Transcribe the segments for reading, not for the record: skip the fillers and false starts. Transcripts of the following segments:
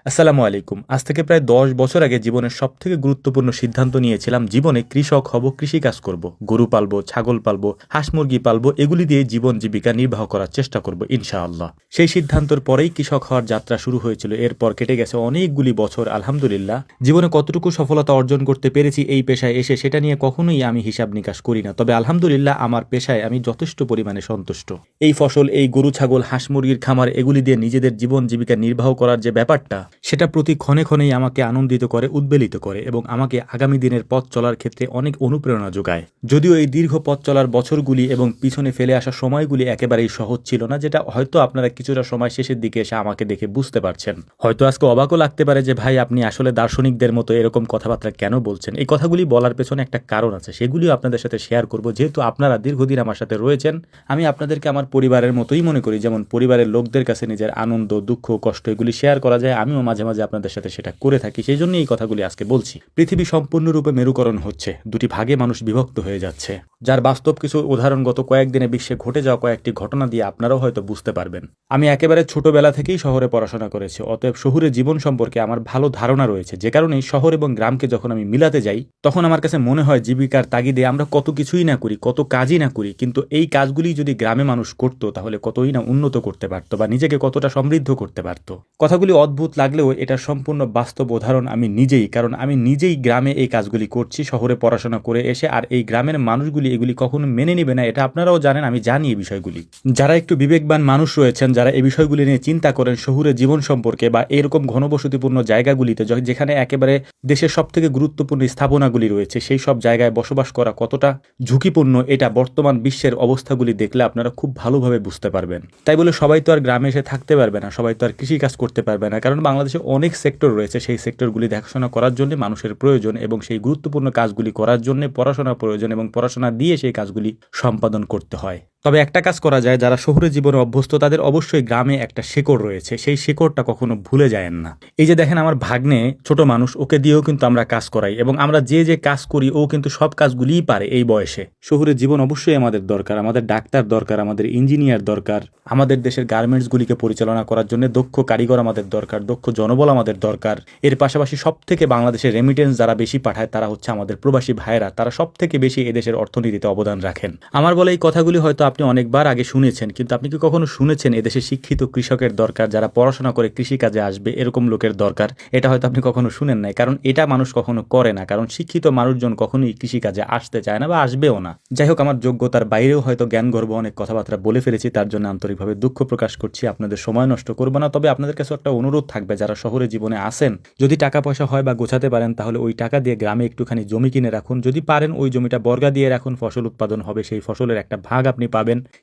আসসালামু আলাইকুম। আজ থেকে প্রায় ১০ বছর আগে জীবনের সবথেকে গুরুত্বপূর্ণ সিদ্ধান্ত নিয়েছিলাম জীবনে কৃষক হব, কৃষিকাজ করব, গরু পালবো, ছাগল পালবো, হাঁস মুরগি পালবো, এগুলি দিয়ে জীবন জীবিকা নির্বাহ করার চেষ্টা করব ইনশাআল্লাহ। সেই সিদ্ধান্তের পরেই কৃষক হওয়ার যাত্রা শুরু হয়েছিল। এরপর কেটে গেছে অনেকগুলি বছর আলহামদুলিল্লাহ। জীবনে কতটুকু সফলতা অর্জন করতে পেরেছি এই পেশায় এসে সেটা নিয়ে কখনোই আমি হিসাব নিকাশ করি না, তবে আলহামদুলিল্লাহ আমার পেশায় আমি যথেষ্ট পরিমাণে সন্তুষ্ট। এই ফসল, এই গরু ছাগল হাঁস মুরগির খামার, এগুলি দিয়ে নিজেদের জীবন জীবিকা নির্বাহ করার যে ব্যাপারটা, সেটা প্রতি ক্ষণে ক্ষণেই আমাকে আনন্দিত করে, উদ্বেলিত করে এবং আমাকে আগামী দিনের পথ চলার ক্ষেত্রে অনেক অনুপ্রেরণা যোগায়। যদিও এই দীর্ঘ পথ চলার বছরগুলি এবং পিছনে ফেলে আসা সময়গুলি একেবারেই সহজ ছিল না, যেটা হয়তো আপনারা কিছুটা সময় শেষের দিকে এসে আমাকে দেখে বুঝতে পারছেন। হয়তো আজকে অবাকও লাগতে পারে যে ভাই, আপনি আসলে দার্শনিকদের মতো এরকম কথাবার্তা কেন বলছেন। এই কথাগুলি বলার পেছনে একটা কারণ আছে, সেগুলিও আপনাদের সাথে শেয়ার করব। যেহেতু আপনারা দীর্ঘদিন আমার সাথে রয়েছেন, আমি আপনাদেরকে আমার পরিবারের মতোই মনে করি। যেমন পরিবারের লোকদের কাছে নিজের আনন্দ, দুঃখ, কষ্ট এগুলি শেয়ার করা যায়, আমিও মাঝে মাঝে আপনাদের সাথে সেটা করে থাকি। সেই জন্য এই কথাগুলি আজকে বলছি। পৃথিবী সম্পূর্ণরূপে মেরুকরণ হচ্ছে, দুটি ভাগে মানুষ বিভক্ত হয়ে যাচ্ছে, যার বাস্তব কিছু উদাহরণ গত কয়েকদিনে বিশ্বে ঘটে যাওয়া কয়েকটি ঘটনা দিয়ে আপনারাও হয়তো বুঝতে পারবেন। আমি একেবারে ছোটবেলা থেকেই শহরে পড়াশোনা করেছি, অতএব শহুরে জীবন সম্পর্কে আমার ভালো ধারণা রয়েছে। যে কারণে শহর এবং গ্রামকে যখন আমি মিলাতে যাই, তখন আমার কাছে মনে হয় জীবিকার তাগিদে আমরা কত কিছুই না করি, কত কাজই না করি, কিন্তু এই কাজগুলি যদি গ্রামে মানুষ করতো তাহলে কতই না উন্নত করতে পারতো বা নিজেকে কতটা সমৃদ্ধ করতে পারতো। কথাগুলি অদ্ভুত লাগলেও এটা সম্পূর্ণ বাস্তব উদাহরণ আমি নিজেই, কারণ আমি নিজেই গ্রামে এই কাজগুলি করছি শহরে পড়াশোনা করে এসে। আর এই গ্রামের মানুষগুলি এগুলি কখনো মেনে নেবে না, এটা আপনারাও জানেন, আমি জানি এই বিষয়গুলি। যারা একটু বিবেকবান মানুষ রয়েছেন, যারা এই বিষয়গুলি নিয়ে চিন্তা করেন শহুরে জীবন সম্পর্কে বা এরকম ঘনবসতিপূর্ণ জায়গাগুলিতে, যেখানে একেবারে দেশের সবথেকে গুরুত্বপূর্ণ স্থাপনাগুলি রয়েছে, সেই সব জায়গায় বসবাস করা কতটা ঝুঁকিপূর্ণ এটা বর্তমান বিশ্বের অবস্থাগুলি দেখলে আপনারা খুব ভালোভাবে বুঝতে পারবেন। তাই বলে সবাই তো আর গ্রামে এসে থাকতে পারবে না, সবাই তো আর কৃষিকাজ করতে পারবে না, কারণ বাংলাদেশে অনেক সেক্টর রয়েছে। সেই সেক্টরগুলি দেখাশোনা করার জন্য মানুষের প্রয়োজন এবং সেই গুরুত্বপূর্ণ কাজগুলি করার জন্য পড়াশোনার প্রয়োজন এবং পড়াশোনা দিয়ে সেই কাজগুলি সম্পাদন করতে হয়। তবে একটা কাজ করা যায়, যারা শহুরে জীবনে অভ্যস্ত তাদের অবশ্যই গ্রামে একটা শেকড় রয়েছে, সেই শেকড়টা কখনো ভুলে যায়েন না। এই যে দেখেন আমার ভাগ্নে ছোট মানুষ, ওকে দিয়েও কিন্তু আমরা কাজ করাই এবং আমরা যে যে কাজ করি ও কিন্তু সব কাজগুলিই পারে এই বয়সে। শহুরে জীবন অবশ্যই আমাদের দরকার, আমাদের ডাক্তার দরকার, আমাদের ইঞ্জিনিয়ার দরকার, আমাদের দেশের গার্মেন্টসগুলিকে পরিচালনা করার জন্য দক্ষ কারিগর আমাদের দরকার, দক্ষ জনবল আমাদের দরকার। এর পাশাপাশি সব থেকে বাংলাদেশের রেমিটেন্স যারা বেশি পাঠায় তারা হচ্ছে আমাদের প্রবাসী ভাইয়েরা, তারা সব থেকে বেশি এদেশের অর্থনীতিতে অবদান রাখেন। আমার বলে এই কথাগুলি হয়তো আপনি অনেকবার আগে শুনেছেন, কিন্তু আপনি কি কখনো শুনেছেন এদেশে শিক্ষিত কৃষকের দরকার, যারা পড়াশোনা করে কৃষিকাজে আসবে এরকম লোকের দরকার? এটা হয়তো আপনি কখনো শুনেন নাই, কারণ এটা মানুষ কখনো করে না, কারণ শিক্ষিত মানুষজন কখনোই কৃষিকাজে আসতে চায় না বা আসবেও না। যাই হোক, আমার যোগ্যতার বাইরেও হয়তো জ্ঞানগর্ভ অনেক কথাবার্তা বলে ফেলেছি, তার জন্য আন্তরিকভাবে দুঃখ প্রকাশ করছি। আপনাদের সময় নষ্ট করবো না, তবে আপনাদের কাছে একটা অনুরোধ থাকবে, যারা শহরে জীবনে আসেন, যদি টাকা পয়সা হয় বা গোছাতে পারেন তাহলে ওই টাকা দিয়ে গ্রামে একটুখানি জমি কিনে রাখুন। যদি পারেন ওই জমিটা বর্গা দিয়ে রাখুন, ফসল উৎপাদন হবে, সেই ফসলের একটা ভাগ আপনি পাবেন,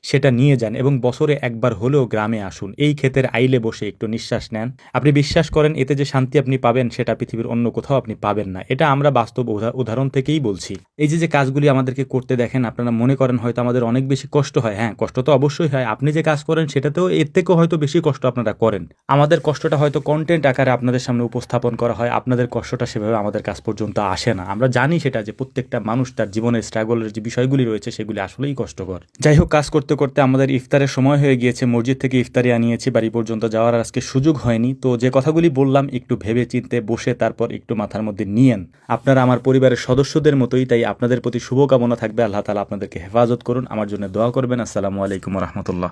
সেটা নিয়ে যান এবং বছরে একবার হলেও গ্রামে আসুন। এই ক্ষেতের আইলে বসে একটু নিঃশ্বাস নেন। আপনি বিশ্বাস করেন এতে যে শান্তি আপনি পাবেন সেটা পৃথিবীর অন্য কোথাও আপনি পাবেন না। এটা আমরা বাস্তব উদাহরণ থেকেই বলছি। এই যে কাজগুলি আমাদেরকে করতে দেখেন, আপনারা মনে করেন হয়তো আমাদের অনেক বেশি কষ্ট হয়। হ্যাঁ, কষ্ট তো অবশ্যই হয়। আপনি যে কাজ করেন সেটাতেও এর থেকেও হয়তো বেশি কষ্ট আপনারা করেন। আমাদের কষ্টটা হয়তো কন্টেন্ট আকারে আপনাদের সামনে উপস্থাপন করা হয়, আপনাদের কষ্টটা সেভাবে আমাদের কাছ পর্যন্ত আসে না। আমরা জানি সেটা, যে প্রত্যেকটা মানুষ তার জীবনের স্ট্রাগলের যে বিষয়গুলি রয়েছে সেগুলি আসলেই কষ্টকর। যাই হোক, কাজ করতে করতে আমাদের ইফতারের সময় হয়ে গিয়েছে, মসজিদ থেকে ইফতারি আনিয়েছি, বাড়ি পর্যন্ত যাওয়ার আজকে সুযোগ হয়নি। তো যে কথাগুলি বললাম একটু ভেবে চিন্তে বসে তারপর একটু মাথার মধ্যে নিয়েন। আপনারা আমার পরিবারের সদস্যদের মতোই, তাই আপনাদের প্রতি শুভকামনা থাকবে। আল্লাহ তাআলা আপনাদেরকে হেফাজত করুন, আমার জন্য দোয়া করবেন। আসসালামু আলাইকুম ওয়া রাহমাতুল্লাহ।